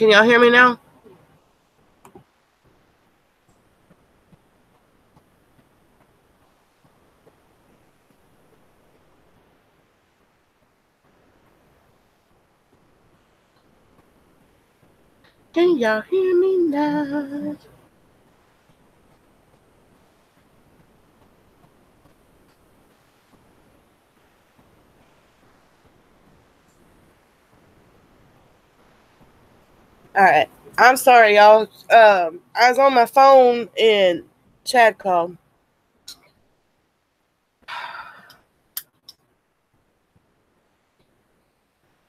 Can y'all hear me now? Can y'all hear me now? All right. I'm sorry, y'all. I was on my phone and Chad called.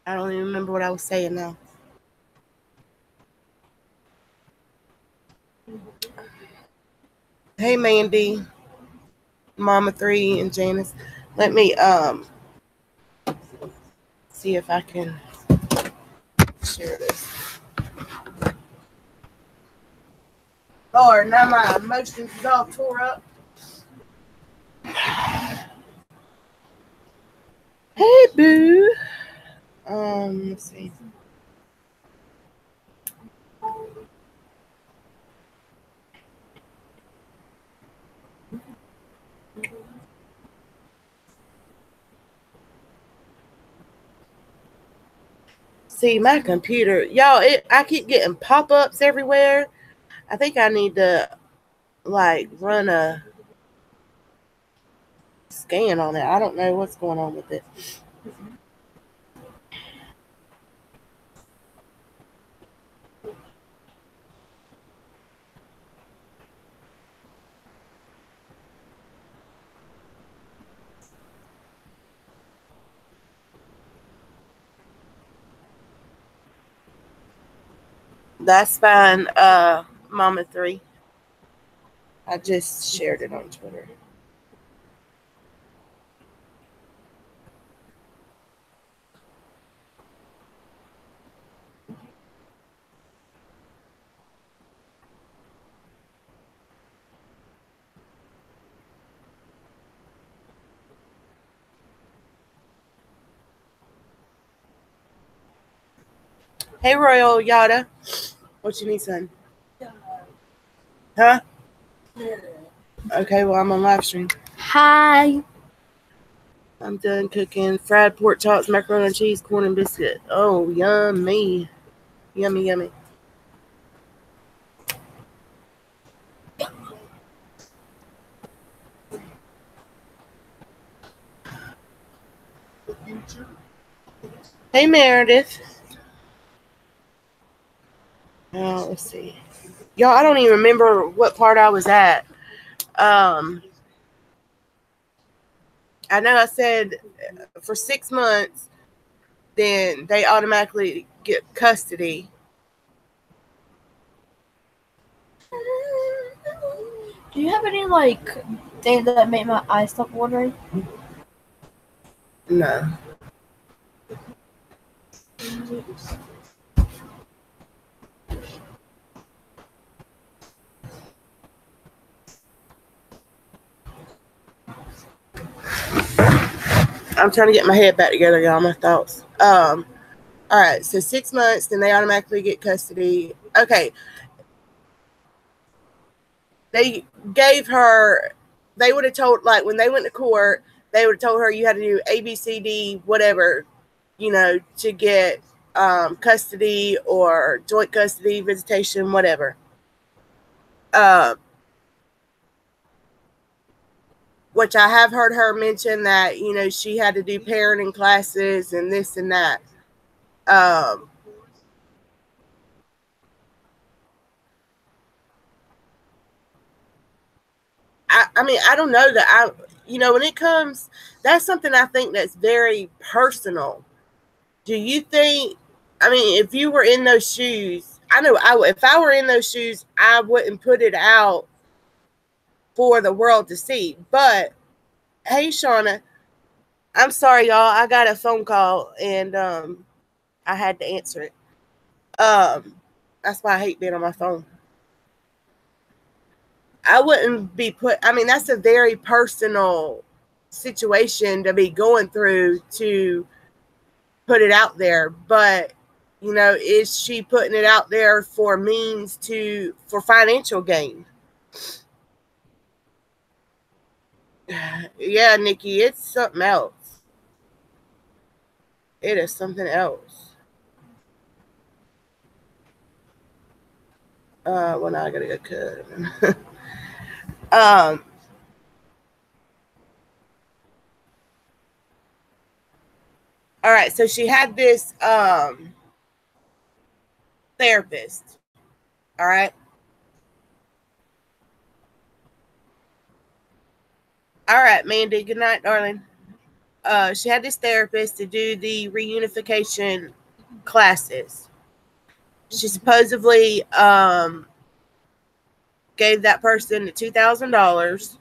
I don't even remember what I was saying now. Hey, Mandy, Mama 3, and Janice. Let me see if I can share this. Lord, now my emotions is all tore up. Hey, boo. Let's see. See, my computer, y'all, I keep getting pop-ups everywhere. I think I need to, like, run a scan on it. I don't know what's going on with it. That's fine, Mama 3. I just shared it on Twitter. Hey, Royal Yada. What you need, son? Huh? Okay, well, I'm on live stream. Hi. I'm done cooking fried pork chops, macaroni and cheese, corn and biscuit. Oh, yummy. Yummy, yummy. Hey, Meredith. Let's see. Y'all, I don't even remember what part I was at. I know I said for 6 months, then they automatically get custody. Do you have any, like, things that make my eyes stop watering? No. I'm trying to get my head back together, y'all, my thoughts. All right, so 6 months, then they automatically get custody. Okay. They gave her, they would have told, like, when they went to court, they would have told her you had to do A, B, C, D, whatever, you know, to get custody or joint custody, visitation, whatever. Which I have heard her mention that, you know, she had to do parenting classes and this and that. I mean, I don't know that you know, when it comes, that's something I think that's very personal. Do you think, I mean, if you were in those shoes, I know if I were in those shoes, I wouldn't put it out for the world to see. But hey, Shauna, I'm sorry, y'all. I got a phone call and I had to answer it. That's why I hate being on my phone. I wouldn't be I mean, that's a very personal situation to be going through to put it out there. But You know, is she putting it out there for means for financial gain? Yeah, Nikki, it's something else. It is something else. Well, now I gotta go cut. All right, so she had this therapist. All right. All right, Mandy. Good night, darling. She had this therapist to do the reunification classes. She supposedly gave that person the $2,000,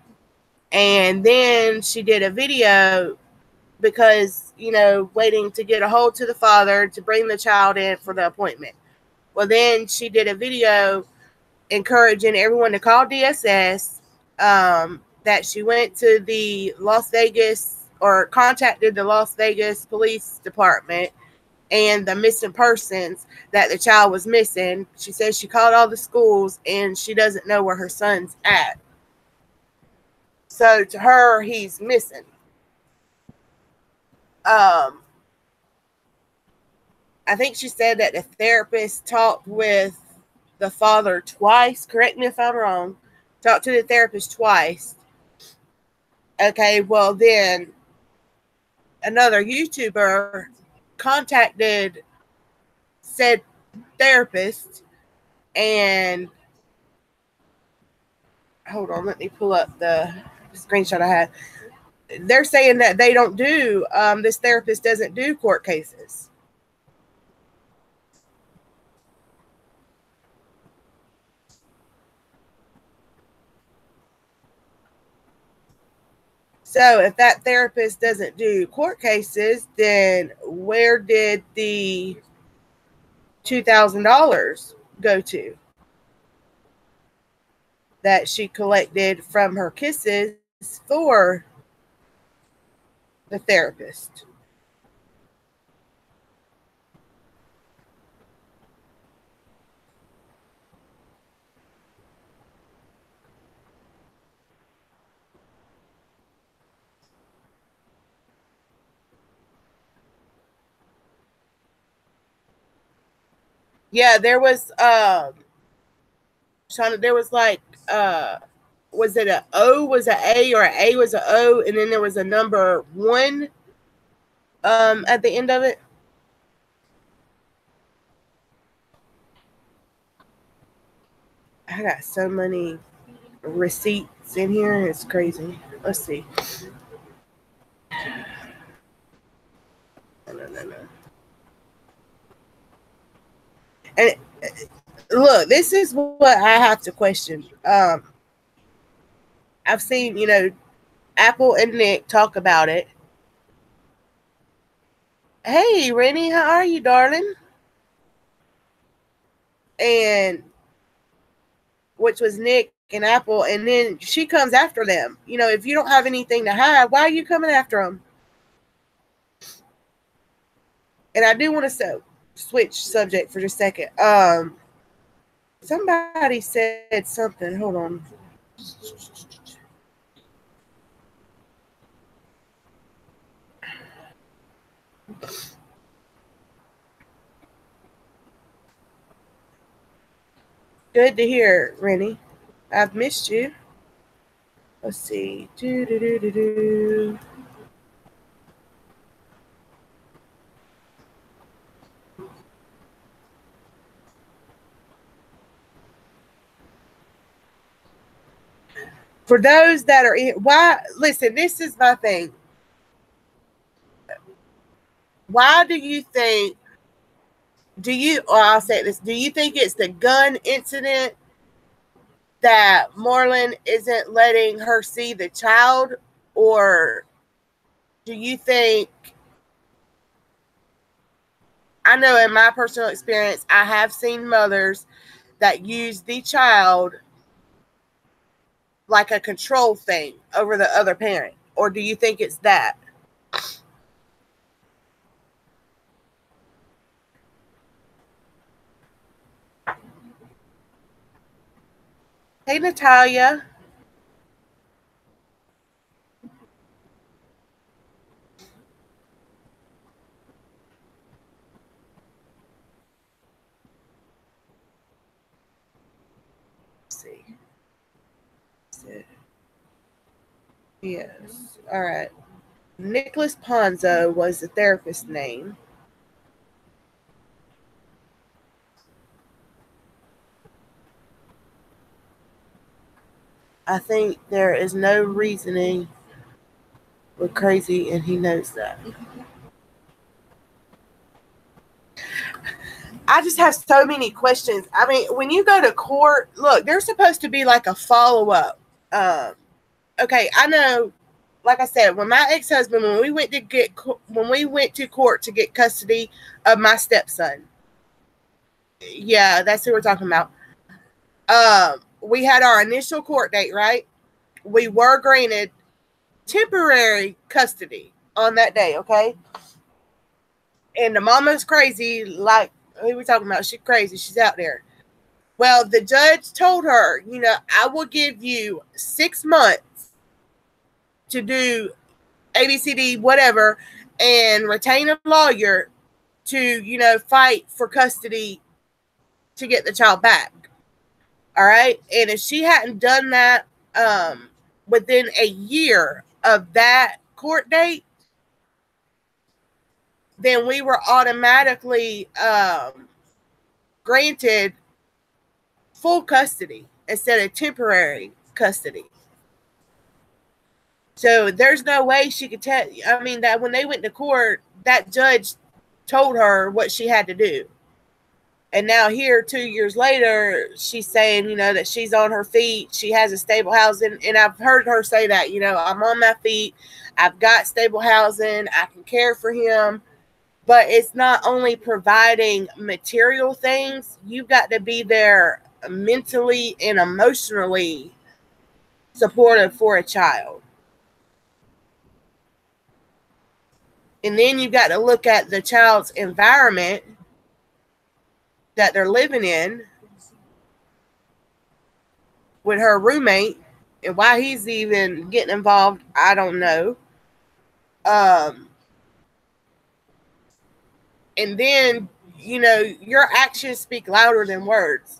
and then she did a video because, you know, waiting to get a hold to the father to bring the child in for the appointment. Well, then she did a video encouraging everyone to call DSS, that she went to the Las Vegas or contacted the Las Vegas Police Department and the missing persons that the child was missing. She says she called all the schools and she doesn't know where her son's at. So to her, he's missing. I think she said that the therapist talked with the father twice. Correct me if I'm wrong. Talked to the therapist twice. Okay, well then another YouTuber contacted said therapist, and hold on, let me pull up the screenshot I had. They're saying that they don't do, this therapist doesn't do court cases. So if that therapist doesn't do court cases, then where did the $2,000 go to that she collected from her kisses for the therapist? Yeah, there was Shauna, there was like was it a O was a A or a was a O, and then there was a number 1 at the end of it. I got so many receipts in here, it's crazy. Let's see. No. And look, this is what I have to question. I've seen, you know, Apple and Nick talk about it. Hey, Rennie, how are you, darling? And which was Nick and Apple, and then she comes after them. You know, if you don't have anything to hide, why are you coming after them? And I do want to switch subject for just a second. Somebody said something. Hold on. Good to hear, Rennie. I've missed you. Let's see. For those that are in, listen, this is my thing. Why do you think, I'll say this, do you think it's the gun incident that Marlon isn't letting her see the child? Or do you think, I know in my personal experience, I have seen mothers that use the child like a control thing over the other parent? Or do you think it's that? Hey, Natalia. Let's see. Yes. All right. Nicholas Ponzo was the therapist's name. I think there is no reasoning. We're crazy, and he knows that. I just have so many questions. I mean, when you go to court, look, there's supposed to be like a follow-up. Okay, I know, like I said, when my ex-husband, when we went to court to get custody of my stepson, yeah, that's who we're talking about. We had our initial court date, right? We were granted temporary custody on that day, okay? And the mama's crazy, like, who we talking about? She's crazy. She's out there. Well, the judge told her, you know, I will give you 6 months to do ABCD, whatever, and retain a lawyer to, you know, fight for custody to get the child back. All right. And if she hadn't done that within a year of that court date, then we were automatically granted full custody instead of temporary custody. So there's no way she could tell. I mean, that when they went to court, that judge told her what she had to do. And now here, 2 years later, she's saying, you know, that she's on her feet. She has a stable housing. And I've heard her say that, you know, I'm on my feet. I've got stable housing. I can care for him. But it's not only providing material things. You've got to be there mentally and emotionally supportive for a child. And then you've got to look at the child's environment that they're living in with her roommate, and why he's even getting involved, I don't know. And then, you know, your actions speak louder than words.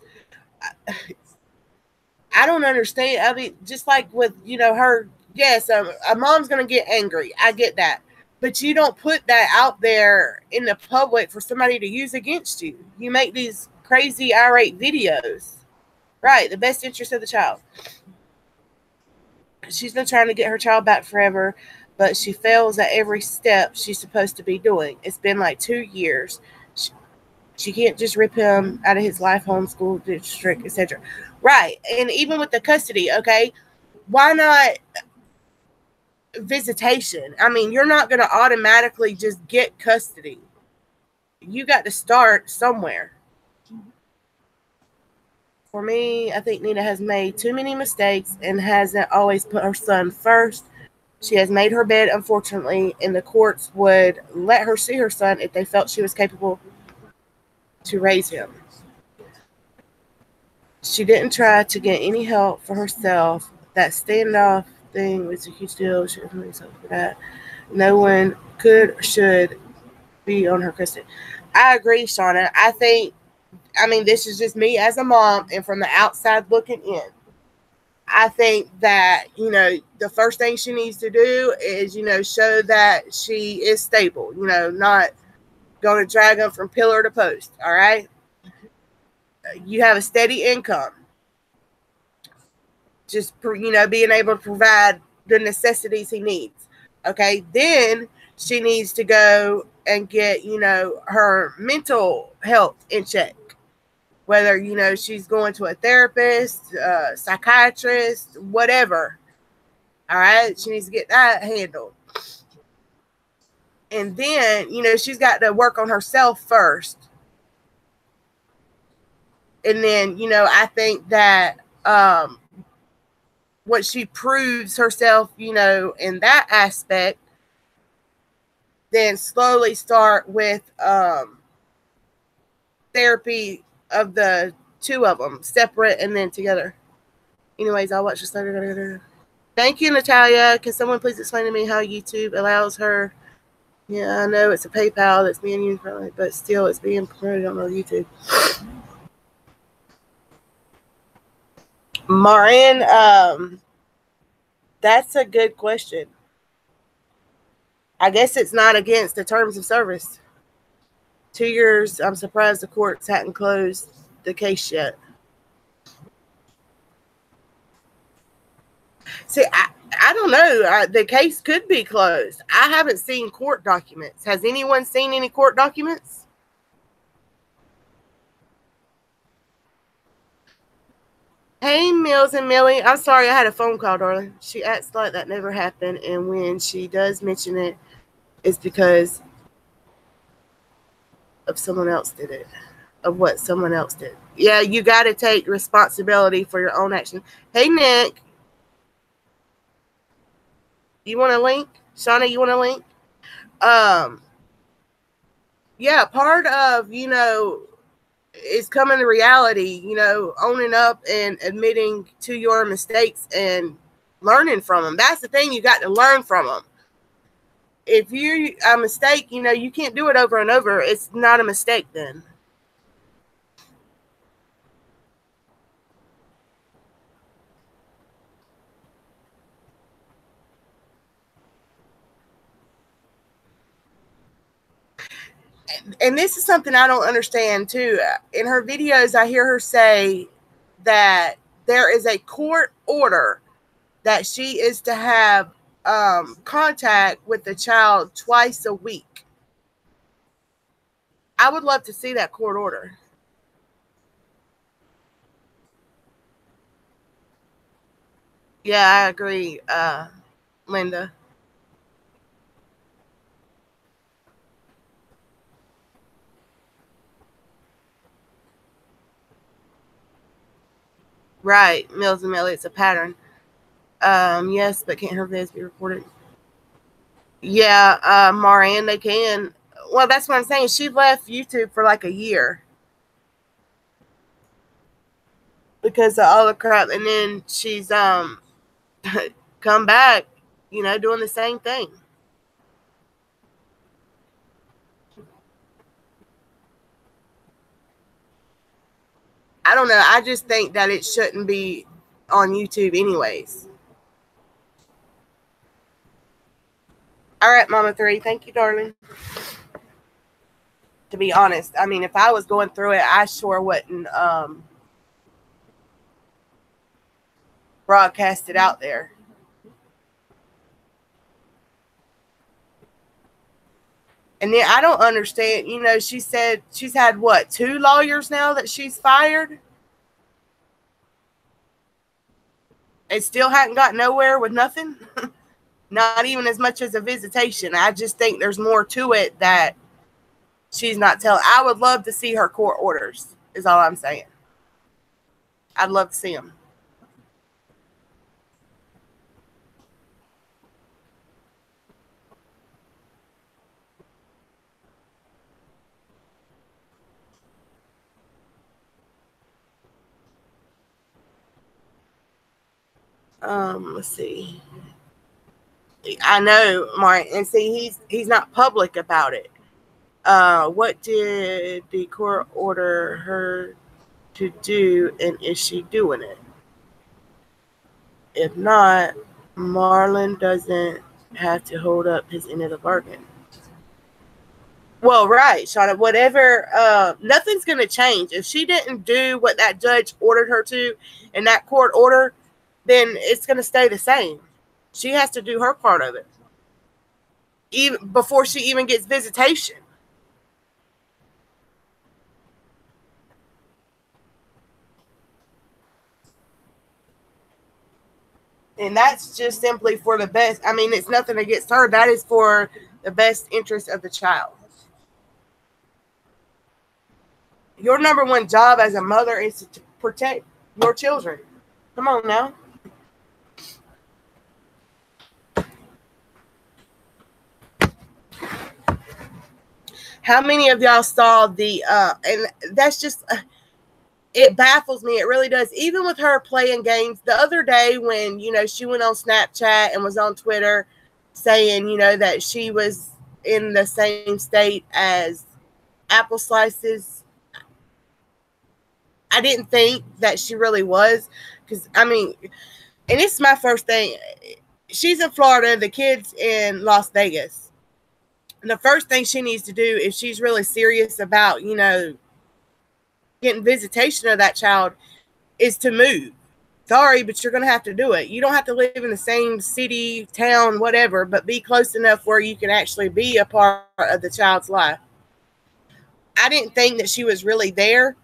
I don't understand. I mean, just like with, you know, her, yes, a mom's going to get angry. I get that. But you don't put that out there in the public for somebody to use against you. You make these crazy irate videos. Right, the best interest of the child. She's been trying to get her child back forever, but she fails at every step she's supposed to be doing. It's been like 2 years. She can't just rip him out of his life, homeschool district, etc. Right, and even with the custody, okay, why not visitation? I mean, you're not going to automatically just get custody. You got to start somewhere. For me, I think Nina has made too many mistakes and hasn't always put her son first. She has made her bed, unfortunately, and the courts would let her see her son if they felt she was capable to raise him. She didn't try to get any help for herself. That standoff thing was a huge deal. She didn't really for that. No one could or should be on her custody. I agree, Shauna. I mean, this is just me as a mom and from the outside looking in. I think that, you know, the first thing she needs to do is, you know, show that she is stable, you know, not going to drag them from pillar to post. All right. You have a steady income. Just, you know, being able to provide the necessities he needs. Okay. Then she needs to go and get, you know, her mental health in check. Whether, you know, she's going to a therapist, psychiatrist, whatever. All right. She needs to get that handled. And then, you know, she's got to work on herself first. And then, you know, I think that what she proves herself, you know, in that aspect, then slowly start with therapy of the two of them, separate and then together. Anyways, I'll watch this later. Thank you, Natalia. Can someone please explain to me how YouTube allows her? Yeah, I know it's a PayPal that's being used, but still it's being promoted on YouTube. Marin, that's a good question. I guess it's not against the terms of service. 2 years, I'm surprised the courts hadn't closed the case yet. See, I don't know. The case could be closed. I haven't seen court documents. Has anyone seen any court documents? Hey, Mills and Millie. I'm sorry I had a phone call, darling. She acts like that never happened. And when she does mention it, it's because of someone else did it. Of what someone else did. Yeah, you got to take responsibility for your own action. Hey, Nick. You want a link? Shauna, you want a link? Yeah, part of, you know, is coming to reality, you know, owning up and admitting to your mistakes and learning from them. That's the thing, you got to learn from them. If you a mistake, you know, you can't do it over and over. It's not a mistake then. And this is something I don't understand too. In her videos, I hear her say that there is a court order that she is to have contact with the child twice a week. I would love to see that court order. Yeah, I agree, Linda. Right, Mills and Millie, it's a pattern. Yes, but can't her vids be recorded? Yeah, Marianne, they can. Well, that's what I'm saying. She left YouTube for like a year because of all the crap, and then she's come back, you know, doing the same thing. I don't know. I just think that it shouldn't be on YouTube anyways. All right, Mama 3. Thank you, darling. To be honest, I mean, if I was going through it, I sure wouldn't broadcast it out there. And then I don't understand, you know, she said she's had what, 2 lawyers now that she's fired? And still hadn't got nowhere with nothing? Not even as much as a visitation. I just think there's more to it that she's not telling. I would love to see her court orders, is all I'm saying. I'd love to see them. Let's see. I know, Mark, and see, he's not public about it. What did the court order her to do, and is she doing it? If not, Marlon doesn't have to hold up his end of the bargain. Well, right, Shauna, whatever, nothing's going to change. If she didn't do what that judge ordered her to in that court order, then it's going to stay the same. She has to do her part of it, even before she even gets visitation. And that's just simply for the best. I mean, it's nothing against her. That is for the best interest of the child. Your number one job as a mother is to protect your children. Come on now. How many of y'all saw the, and that's just, it baffles me. It really does. Even with her playing games the other day when, you know, she went on Snapchat and was on Twitter saying, you know, that she was in the same state as apple slices. I didn't think that she really was, because I mean, and it's my first thing. She's in Florida, the kid's in Las Vegas. And the first thing she needs to do, if she's really serious about, you know, getting visitation of that child, is to move. Sorry, but you're going to have to do it. You don't have to live in the same city, town, whatever, but be close enough where you can actually be a part of the child's life. I didn't think that she was really there.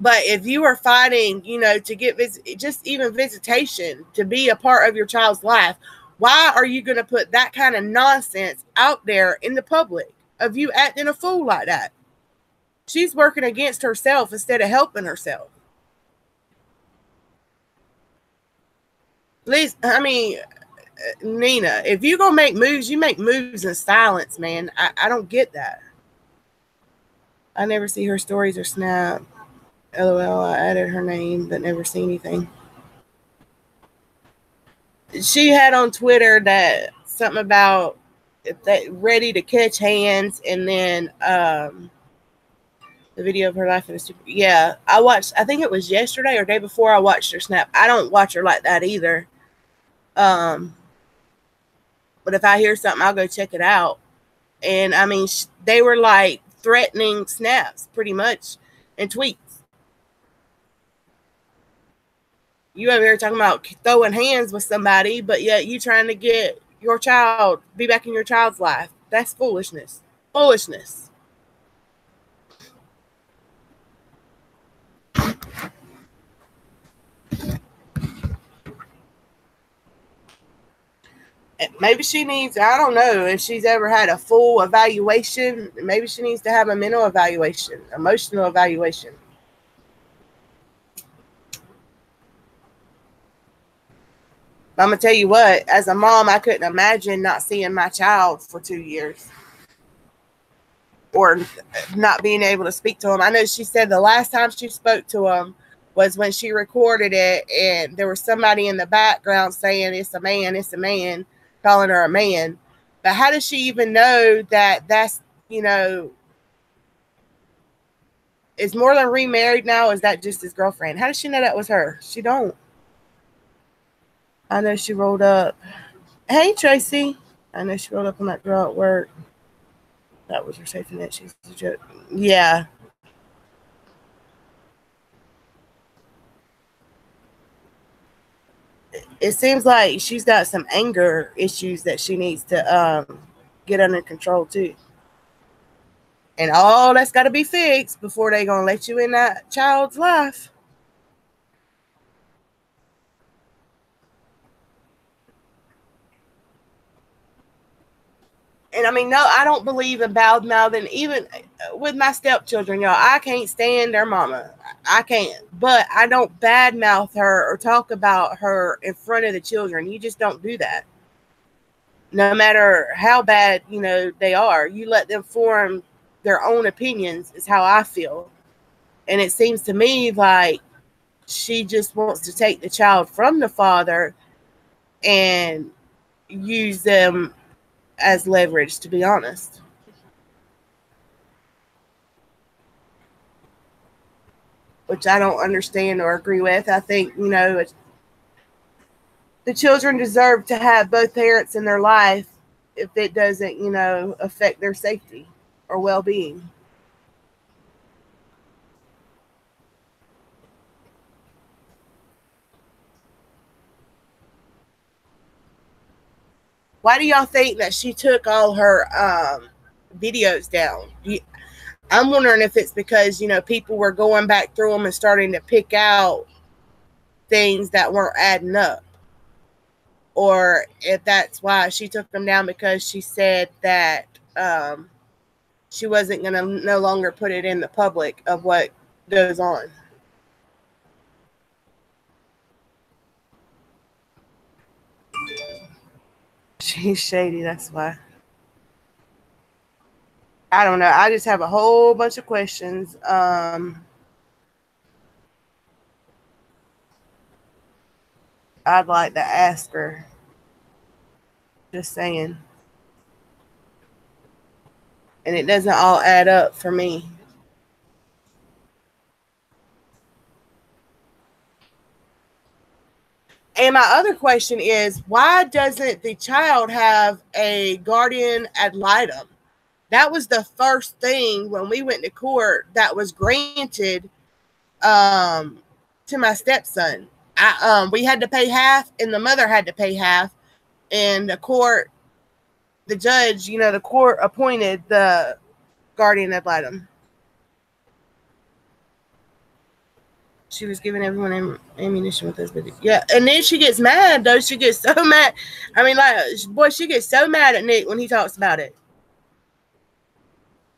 But if you are fighting, you know, to get just even visitation, to be a part of your child's life, why are you going to put that kind of nonsense out there in the public of you acting a fool like that? She's working against herself instead of helping herself. Please, I mean, Nina, if you're going to make moves, you make moves in silence, man. I don't get that. I never see her stories or snap. LOL, I added her name, but never see anything. She had on Twitter that something about that ready to catch hands, and then the video of her life in a super. Yeah, I watched. I think it was yesterday or day before. I watched her snap. I don't watch her like that either. But if I hear something, I'll go check it out. And I mean, they were like threatening snaps, pretty much, and tweets. You over here talking about throwing hands with somebody, but yet you trying to get your child, be back in your child's life. That's foolishness. Foolishness. Maybe she needs, I don't know if she's ever had a full evaluation. Maybe she needs to have a mental evaluation, emotional evaluation. I'm going to tell you what, as a mom, I couldn't imagine not seeing my child for 2 years or not being able to speak to him. I know she said the last time she spoke to him was when she recorded it, and there was somebody in the background saying, it's a man, calling her a man. But how does she even know that that's, you know, is Moreland remarried now? Or is that just his girlfriend? How does she know that was her? She don't. I know she rolled up. Hey, Tracy. I know she rolled up on that girl at work. That was her safety net. She's a joke. Yeah. It seems like she's got some anger issues that she needs to get under control too. And all that's got to be fixed before they're going to let you in that child's life. And I mean, no, I don't believe in bad mouthing. Even with my stepchildren, y'all, I can't stand their mama. I can't. But I don't bad mouth her or talk about her in front of the children. You just don't do that. No matter how bad, you know, they are, you let them form their own opinions, is how I feel. And it seems to me like she just wants to take the child from the father and use them as leverage, to be honest. Which I don't understand or agree with. I think, you know, the children deserve to have both parents in their life if it doesn't, you know, affect their safety or well-being. Why do y'all think that she took all her videos down? I'm wondering if it's because, you know, people were going back through them and starting to pick out things that weren't adding up. Or if that's why she took them down, because she said that she wasn't going to no longer put it in the public of what goes on. She's shady, that's why. I don't know. I just have a whole bunch of questions. I'd like to ask her. Just saying. And it doesn't all add up for me. And my other question is, why doesn't the child have a guardian ad litem? That was the first thing when we went to court that was granted to my stepson. We had to pay half, and the mother had to pay half. And the judge, the court appointed the guardian ad litem. She was giving everyone ammunition with this video. Yeah, and then she gets mad, though. She gets so mad. I mean, like, boy, she gets so mad at Nick when he talks about it.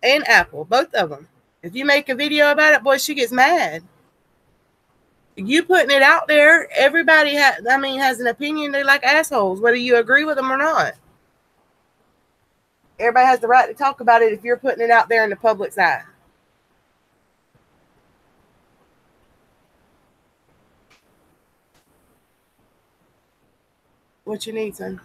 And Apple, both of them. If you make a video about it, boy, she gets mad. You putting it out there, everybody has an opinion. They're like assholes, whether you agree with them or not. Everybody has the right to talk about it if you're putting it out there in the public's eye. What you need, son?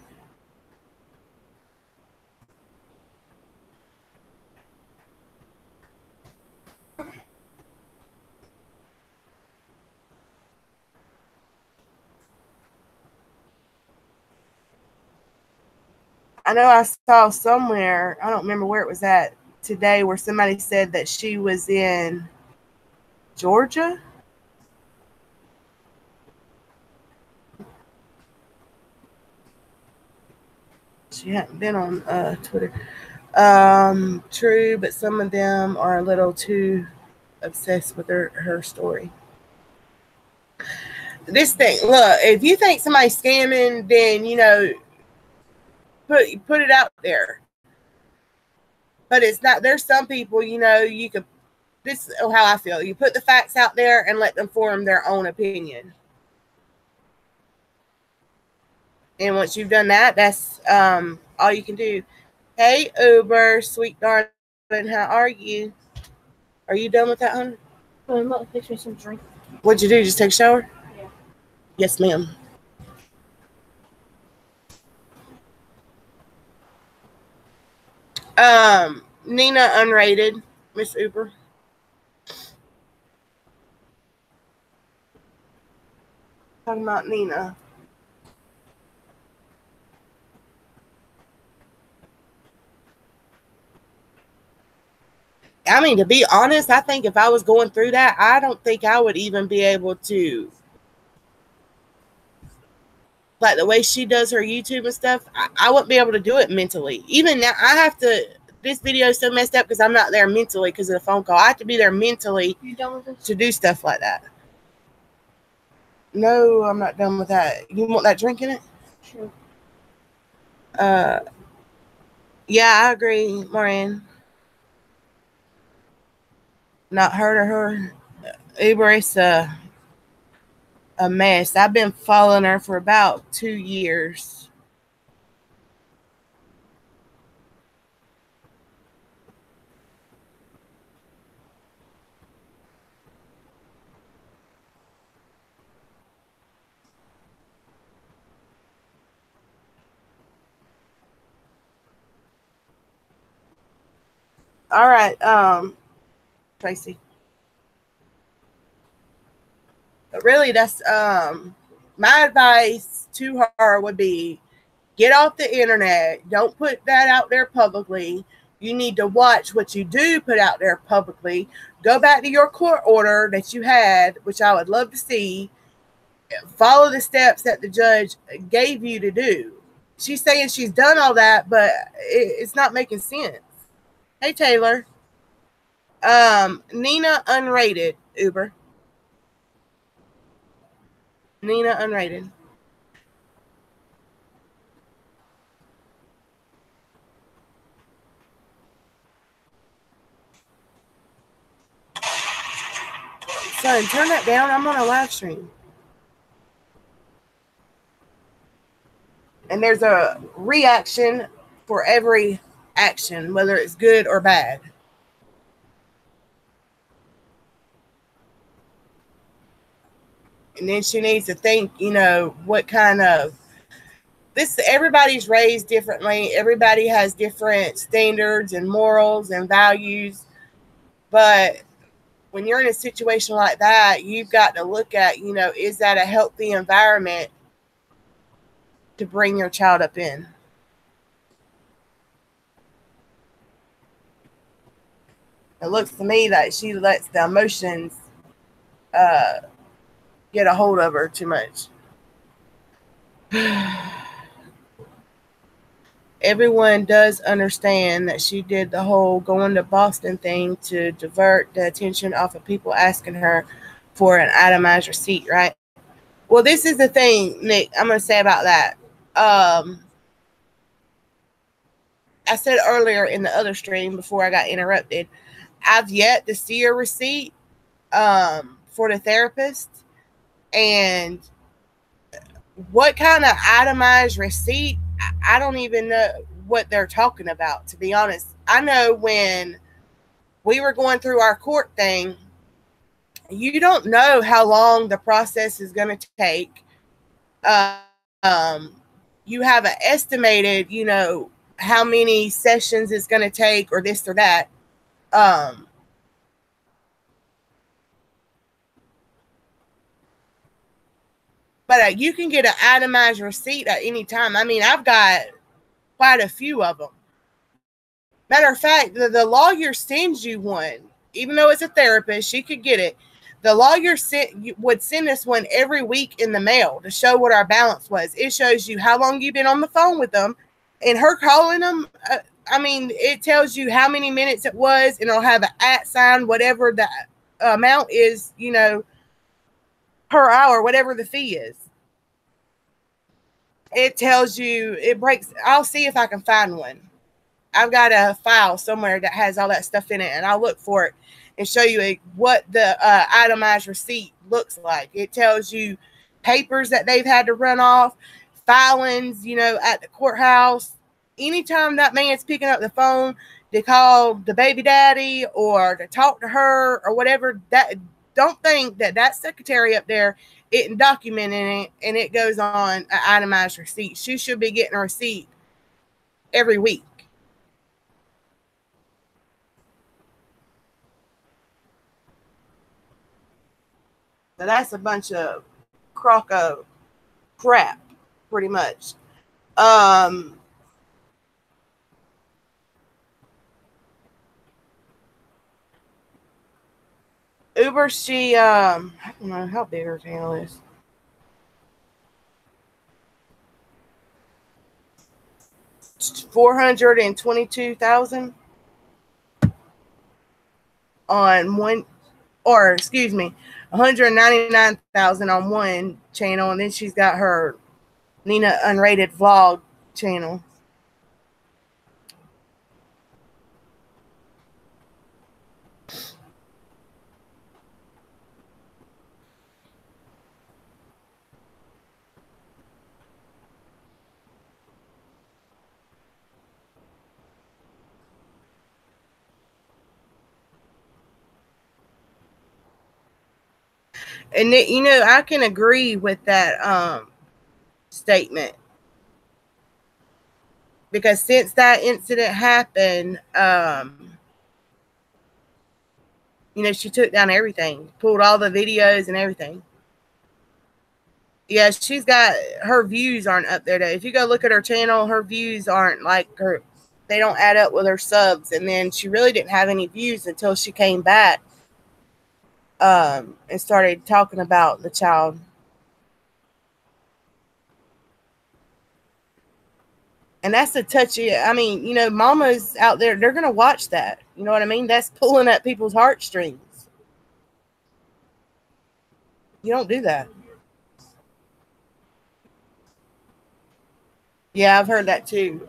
I know I saw somewhere, I don't remember where it was at today, where somebody said that she was in Georgia. She hadn't been on Twitter. True, but some of them are a little too obsessed with her story. This thing, look, if you think somebody's scamming, then, put it out there. But it's not, there's some people, you could, this is how I feel. You put the facts out there and let them form their own opinion. And once you've done that, that's all you can do. Hey, Uber, sweet darling, how are you? Are you done with that, honey? I'm about to fix me some drink. What'd you do? Just take a shower? Yeah. Yes, ma'am. Nina unrated, Miss Uber. Talking about Nina. I mean, to be honest, I think if I was going through that, I don't think I would even be able to, like the way she does her YouTube and stuff, I wouldn't be able to do it mentally. Even now, I have to, this video is so messed up because I'm not there mentally because of the phone call. I have to be there mentally to do stuff like that. No, I'm not done with that. You want that drink in it? Sure. Yeah, I agree, Maureen. Not heard of her. Uber is a mess. I've been following her for about 2 years. All right, Tracy. But really, that's my advice to her would be, get off the internet. Don't put that out there publicly. You need to watch what you do put out there publicly. Go back to your court order that you had, which I would love to see. Follow the steps that the judge gave you to do. She's saying she's done all that, but it's not making sense. Hey, Taylor. Nina unrated, Uber. Nina unrated. Son, turn that down. I'm on a live stream. And there's a reaction for every action, whether it's good or bad. And then she needs to think, you know, what kind of this, everybody's raised differently. Everybody has different standards and morals and values. But when you're in a situation like that, you've got to look at, you know, is that a healthy environment to bring your child up in? It looks to me like she lets the emotions get a hold of her too much. Everyone does understand that she did the whole going to Boston thing to divert the attention off of people asking her for an itemized receipt, right? Well, this is the thing, Nick, I'm going to say about that. I said earlier in the other stream before I got interrupted, I've yet to see a receipt for the therapist. And what kind of itemized receipt, I don't even know what they're talking about, to be honest. I know when we were going through our court thing, you don't know how long the process is going to take. You have an estimated, you know, how many sessions it's going to take or this or that. But you can get an itemized receipt at any time. I mean, I've got quite a few of them. Matter of fact, the lawyer sends you one. Even though it's a therapist, she could get it. The lawyer would send us one every week in the mail to show what our balance was. It shows you how long you've been on the phone with them. And her calling them, I mean, it tells you how many minutes it was, and it'll have an @ sign, whatever the amount is, you know, per hour, whatever the fee is. It tells you, it breaks. I'll see if I can find one. I've got a file somewhere that has all that stuff in it, and I'll look for it and show you what the itemized receipt looks like. It tells you papers that they've had to run off, filings, you know, at the courthouse. Anytime that man's picking up the phone to call the baby daddy or to talk to her or whatever, that don't think that secretary up there isn't documenting it and it goes on an itemized receipt. She should be getting a receipt every week. So that's a bunch of crock of crap, pretty much. Uber, she, I don't know how big her channel is. $422,000 on one, or excuse me, 199,000 on one channel, and then she's got her Nina Unrated Vlog channel. And you know, I can agree with that statement, because since that incident happened, you know, she took down everything, pulled all the videos and everything. Yeah, she's got, her views aren't up there though. If you go look at her channel, her views aren't like her, they don't add up with her subs. And then she really didn't have any views until she came back and started talking about the child. And that's a touchy, I mean, you know, mamas out there, they're going to watch that. You know what I mean? That's pulling at people's heartstrings. You don't do that. Yeah, I've heard that too,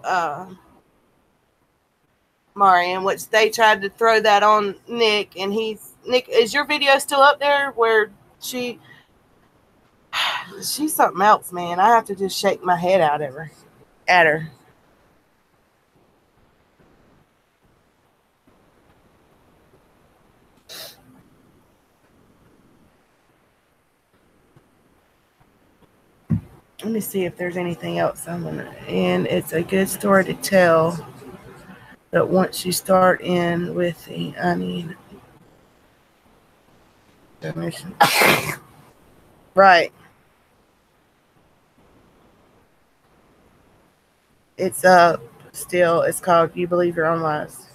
Marianne, which they tried to throw that on Nick, and Nick, is your video still up there where she's something else, man. I have to just shake my head out at her. Let me see if there's anything else I'm gonna. And it's a good story to tell. But once you start in with the, I need permission. Right. It's up still. It's called You Believe Your Own Lies.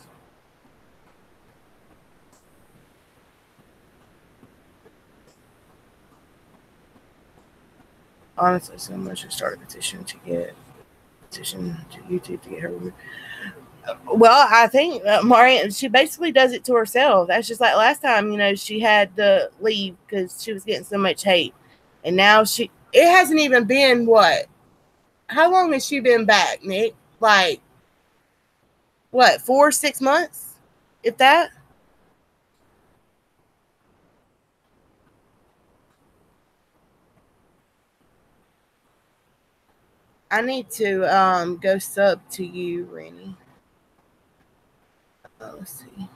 Honestly, someone should start a petition to YouTube to get her removed. Well, I think Marianne, she basically does it to herself. That's just like last time, she had to leave because she was getting so much hate. And now it hasn't even been what? How long has she been back, Nick? Like, what, 4 or 6 months? If that? I need to go sub to you, Rennie. Let's see.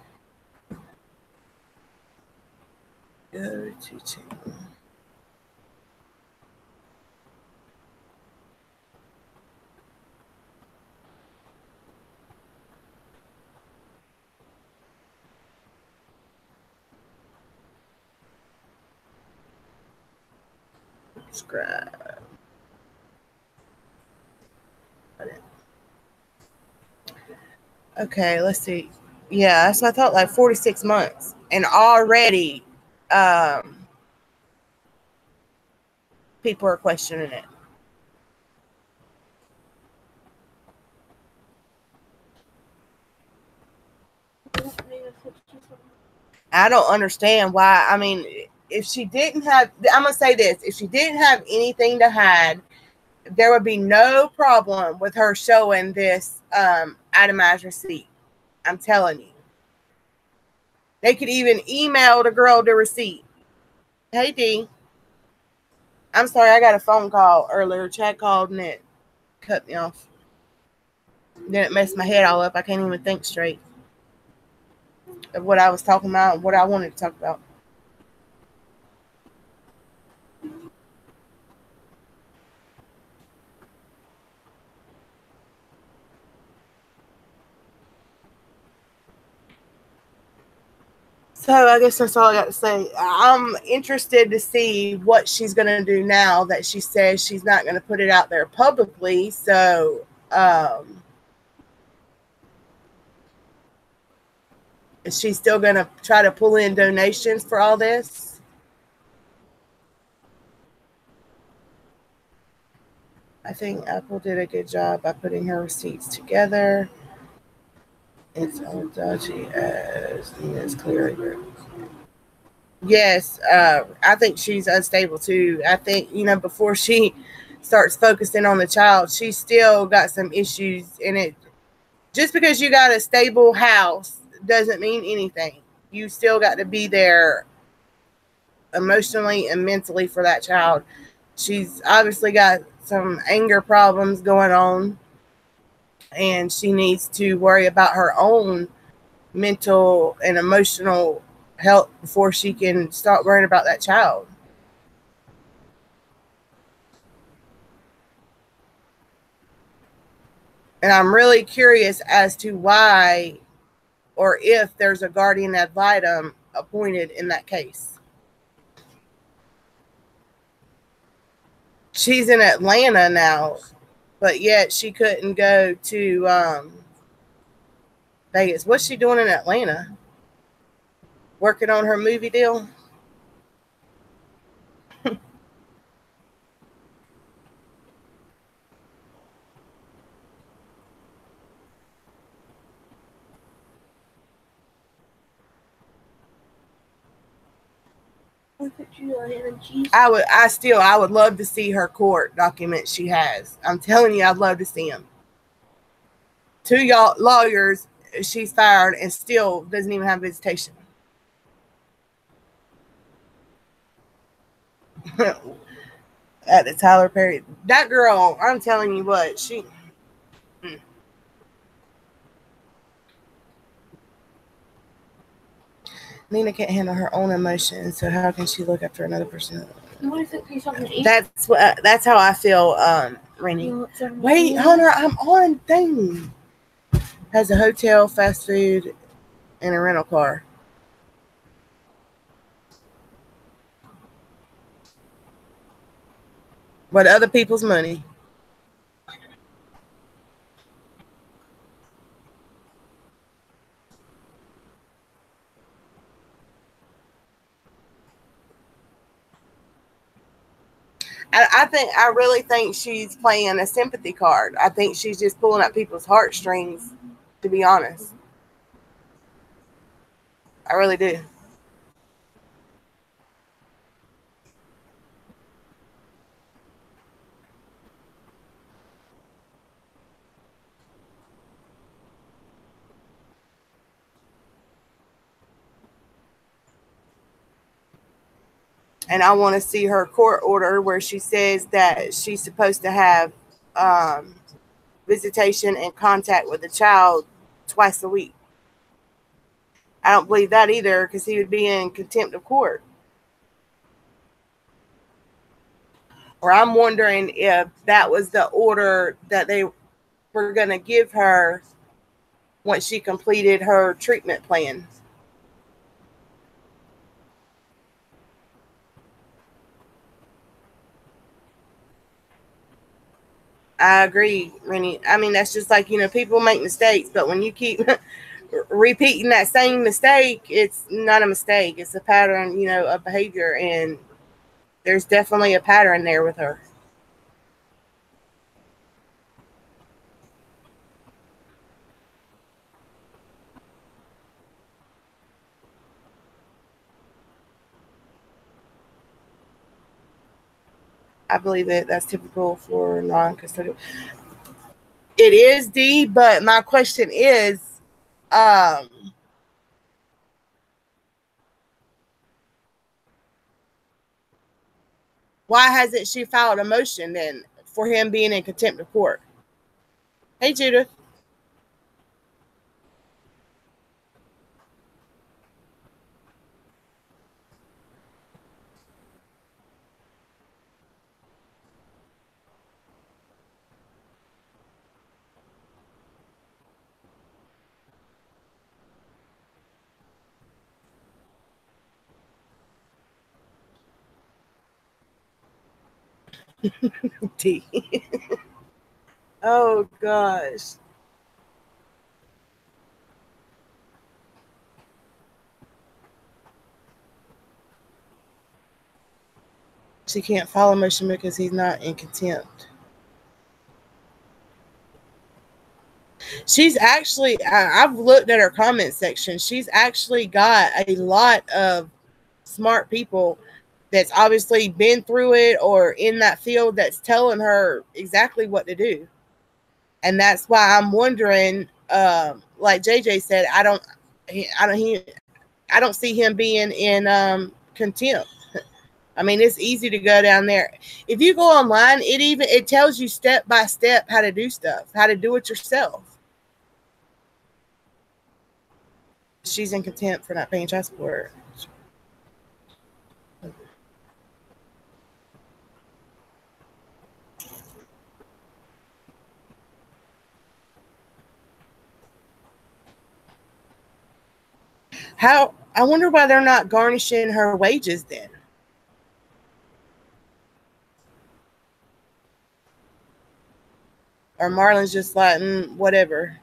Go to channel. Subscribe. Okay, let's see. Yeah, that's what I thought, like 46 months. And already people are questioning it. I don't understand why. I mean, if she didn't have, I'm going to say this, if she didn't have anything to hide, there would be no problem with her showing this itemized receipt. I'm telling you. They could even email the girl the receipt. Hey, D. I'm sorry, I got a phone call earlier. Chad called and it cut me off. Then it messed my head all up. I can't even think straight of what I was talking about and what I wanted to talk about. So I guess that's all I got to say. I'm interested to see what she's going to do now that she says she's not going to put it out there publicly. So is she still going to try to pull in donations for all this? I think Apple did a good job by putting her receipts together. It's all dodgy as it's clear. Yes, I think she's unstable too. I think, before she starts focusing on the child, she's still got some issues in it. Just because you got a stable house doesn't mean anything. You still got to be there emotionally and mentally for that child. She's obviously got some anger problems going on, and she needs to worry about her own mental and emotional health before she can start worrying about that child. And I'm really curious as to why or if there's a guardian ad litem appointed in that case. She's in Atlanta now, but yet she couldn't go to Vegas. What's she doing in Atlanta? Working on her movie deal? I would love to see her court documents she has. I'm telling you, I'd love to see them. 2 y'all lawyers she's fired and still doesn't even have visitation. At the Tyler Perry. That girl, I'm telling you what, she... Nina can't handle her own emotions, so how can she look after another person? What do you think he's talking to eat? That's how I feel, Rennie. Wait, Hunter, I'm on thing. Has a hotel, fast food, and a rental car. But other people's money. I really think she's playing a sympathy card. I think she's just pulling at people's heartstrings, to be honest. I really do. And I want to see her court order where she says that she's supposed to have visitation and contact with the child twice a week. I don't believe that either, because he would be in contempt of court. Or I'm wondering if that was the order that they were going to give her once she completed her treatment plan. I agree, Rennie. I mean, that's just like, people make mistakes, but when you keep repeating that same mistake, it's not a mistake. It's a pattern, of behavior, and there's definitely a pattern there with her. I believe it. That's typical for non-custodial. It is, D, but my question is, why hasn't she filed a motion then for him being in contempt of court? Hey, Judith. D. Oh, gosh. She can't file a motion because he's not in contempt. She's actually, I've looked at her comment section. She's actually got a lot of smart people that's obviously been through it or in that field that's telling her exactly what to do. And that's why I'm wondering, like JJ said, I don't see him being in contempt. I mean, it's easy to go down there. If you go online, it tells you step by step how to do stuff, how to do it yourself. She's in contempt for not paying child support. How? I wonder why they're not garnishing her wages then. Or Marlon's just like, whatever.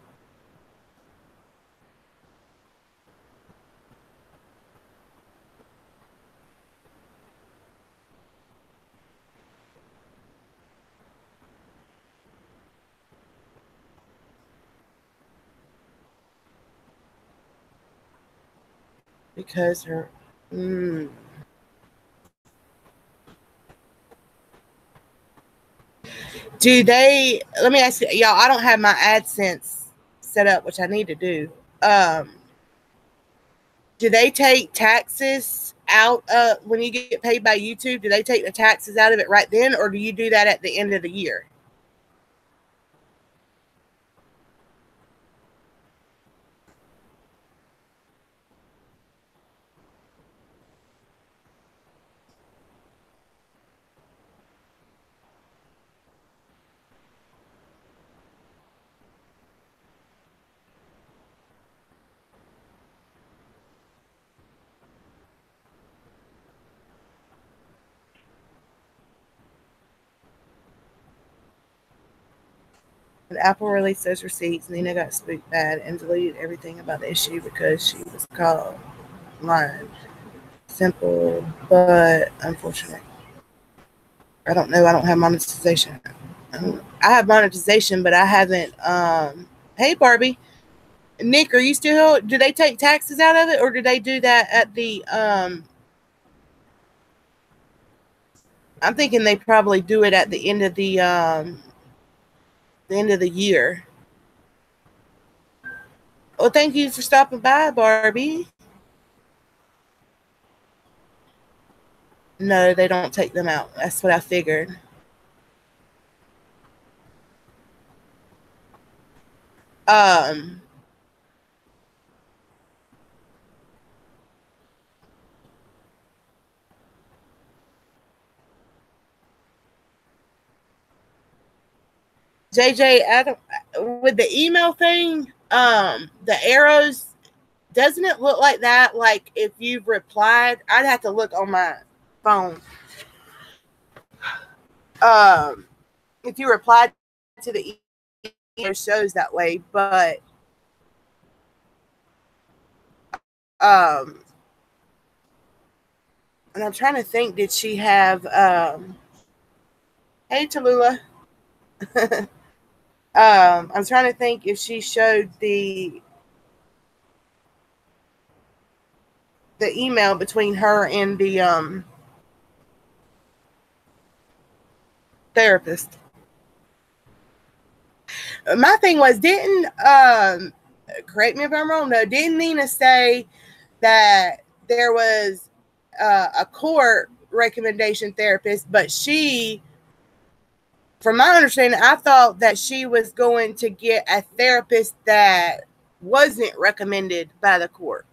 Because her. Do they? Let me ask you, y'all. I don't have my AdSense set up, which I need to do. Do they take taxes out when you get paid by YouTube? Do they take the taxes out of it right then, or do you do that at the end of the year? But Apple released those receipts. Nina got spooked bad and deleted everything about the issue because she was caught lying. Simple, but unfortunate. I don't know. I don't have monetization. I have monetization, but I haven't. Hey, Barbie. Nick, are you still? Do they take taxes out of it, or do they do that at the? I'm thinking they probably do it at the end of the end of the year. Well, thank you for stopping by, Barbie. No, they don't take them out. That's what I figured. JJ, with the email thing, the arrows, doesn't it look like that? Like if you've replied, I'd have to look on my phone. If you replied to the email, it shows that way, but and I'm trying to think, did she have hey Tallulah. I'm trying to think if she showed the email between her and the therapist. My thing was, didn't correct me if I'm wrong though, didn't Nina say that there was a court recommendation therapist, but she, from my understanding, I thought that she was going to get a therapist that wasn't recommended by the court.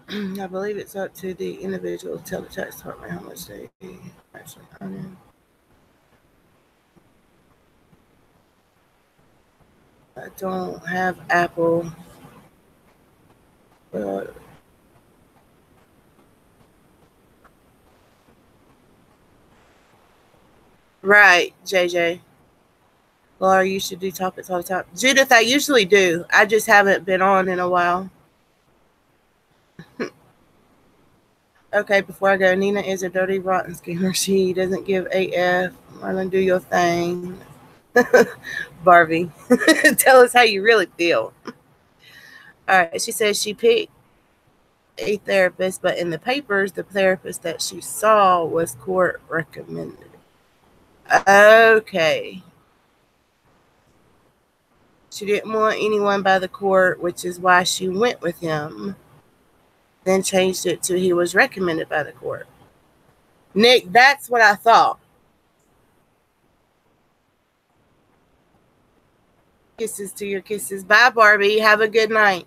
I believe it's up to the individual to tell the tax department how much they actually earn. I don't have Apple, but right, JJ. Laura, you should do topics all the time. Judith, I usually do. I just haven't been on in a while. Okay, before I go, Nina is a dirty, rotten schemer. She doesn't give AF. Marlon, do your thing. Barbie, tell us how you really feel. All right, she says she picked a therapist, but in the papers, the therapist that she saw was court recommended. Okay. She didn't want anyone by the court, which is why she went with him. Then changed it to he was recommended by the court. Nick, that's what I thought. Kisses to your kisses. Bye, Barbie. Have a good night.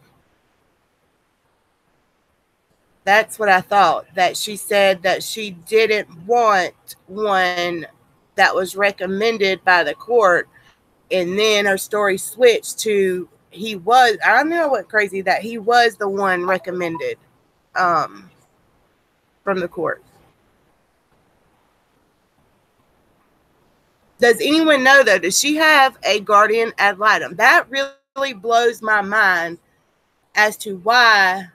That's what I thought. That she said that she didn't want one that was recommended by the court. And then her story switched to he was, I know what crazy, that he was the one recommended from the court. Does anyone know, though, does she have a guardian ad litem? That really blows my mind as to why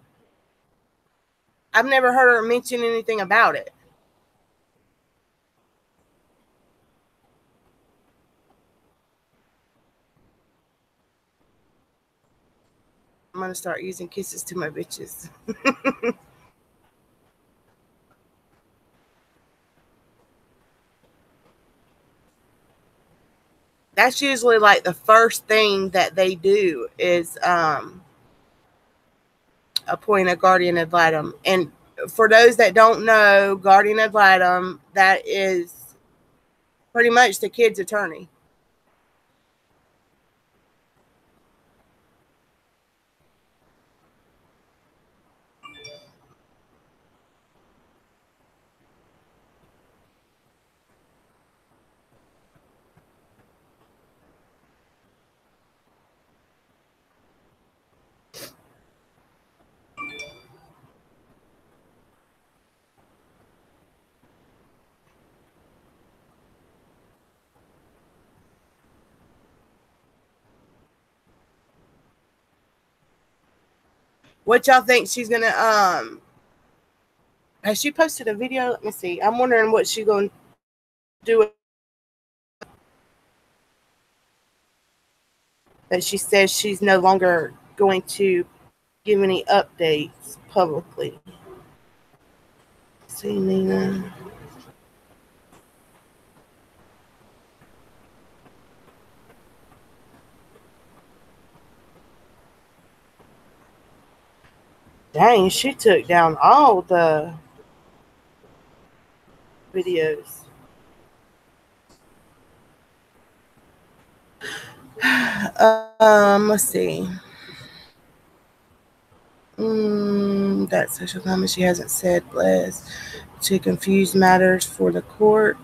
I've never heard her mention anything about it. I'm going to start using kisses to my bitches. That's usually like the first thing that they do is appoint a guardian ad litem. And for those that don't know, guardian ad litem, that is pretty much the kid's attorney. What y'all think she's gonna has she posted a video? Let me see. I'm wondering what she's gonna do. That she says she's no longer going to give any updates publicly. See, Nina. Dang, she took down all the videos. Let's see. That social comment she hasn't said bless to confuse matters for the court.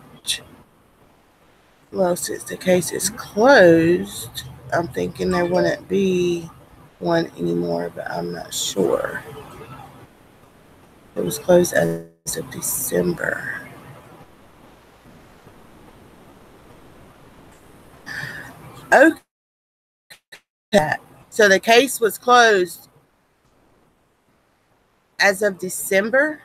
Well, since the case is closed, I'm thinking there wouldn't be one anymore, but I'm not sure. It was closed as of December. Okay. So the case was closed as of December.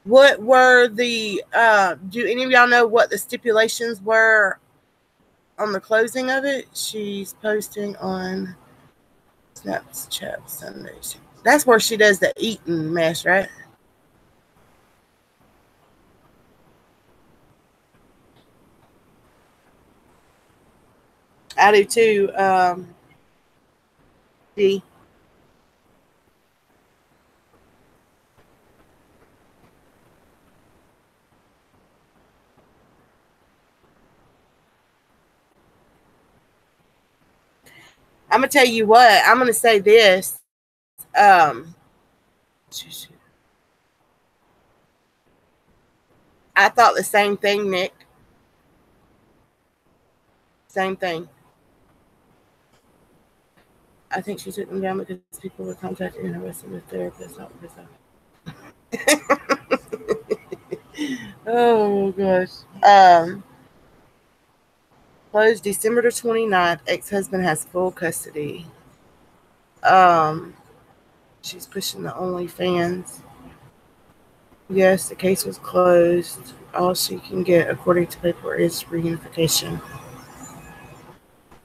What were the do any of y'all know what the stipulations were on the closing of it? She's posting on Snapchat Sunday. That's where she does the eating mess, right? I do too. D. I'm gonna tell you what. I'm gonna say this. I thought the same thing, Nick. Same thing. I think she took them down because people were contacting her with the therapist, not with herself. Oh gosh. Closed December the 29th. Ex-husband has full custody. She's pushing the OnlyFans. Yes, the case was closed. All she can get, according to paper, is reunification.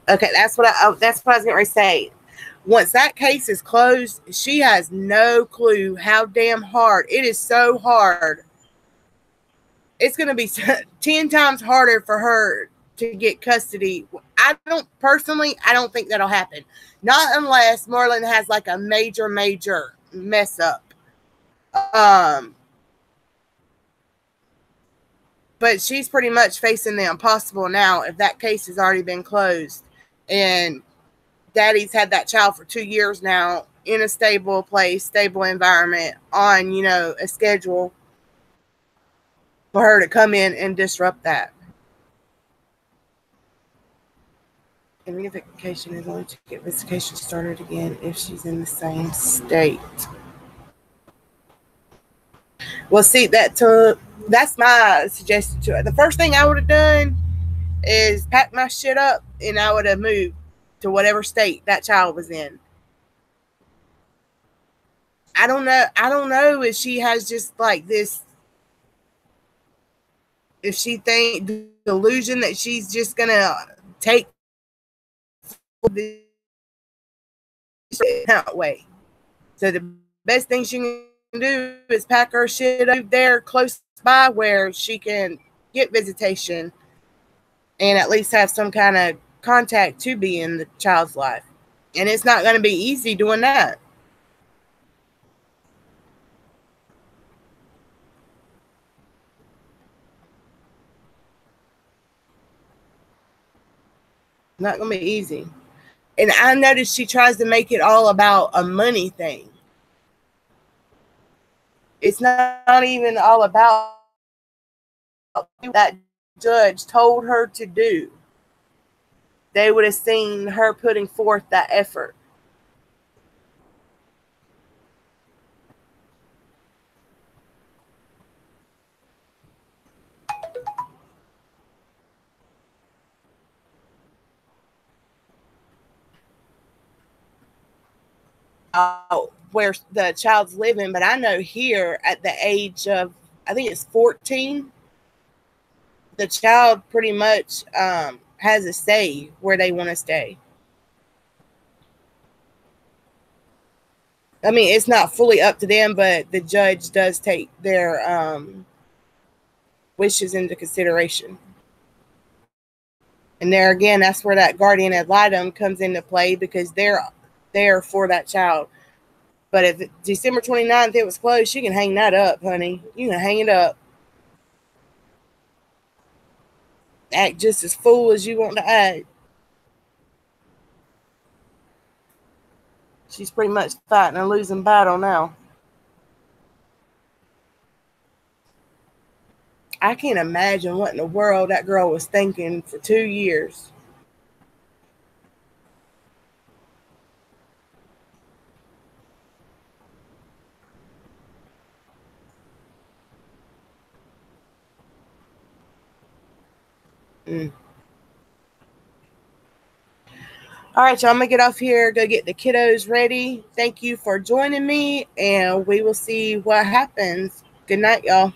Okay, that's what I was getting ready to say. Once that case is closed, she has no clue how damn hard. It is so hard. It's going to be 10 times harder for her to get custody. I don't think that'll happen. Not unless Marlon has like a major mess up. But she's pretty much facing the impossible now if that case has already been closed. And daddy's had that child for 2 years now in a stable place, stable environment, on, a schedule for her to come in and disrupt that. And reunification is only to get investigation started again if she's in the same state. Well, see, that's my suggestion to her. The first thing I would have done is pack my shit up and I would have moved to whatever state that child was in. I don't know if she has just like this, if she think delusion that she's just gonna take this way. So the best thing she can do is pack her shit up there close by where she can get visitation and at least have some kind of contact to be in the child's life. And it's not going to be easy doing that. Not going to be easy. And I noticed she tries to make it all about a money thing. It's not even all about that judge told her to do. They would have seen her putting forth that effort. where the child's living, but I know here at the age of, I think it's 14, the child pretty much has a say where they want to stay. I mean, it's not fully up to them, but the judge does take their wishes into consideration. And there again, that's where that guardian ad litem comes into play, because they're there for that child. But if December 29th it was closed, you can hang that up, honey. You can hang it up. Act just as fool as you want to act. She's pretty much fighting a losing battle now. I can't imagine what in the world that girl was thinking for 2 years. All right, y'all, I'm going to get off here, go get the kiddos ready. Thank you for joining me, and we will see what happens. Good night, y'all.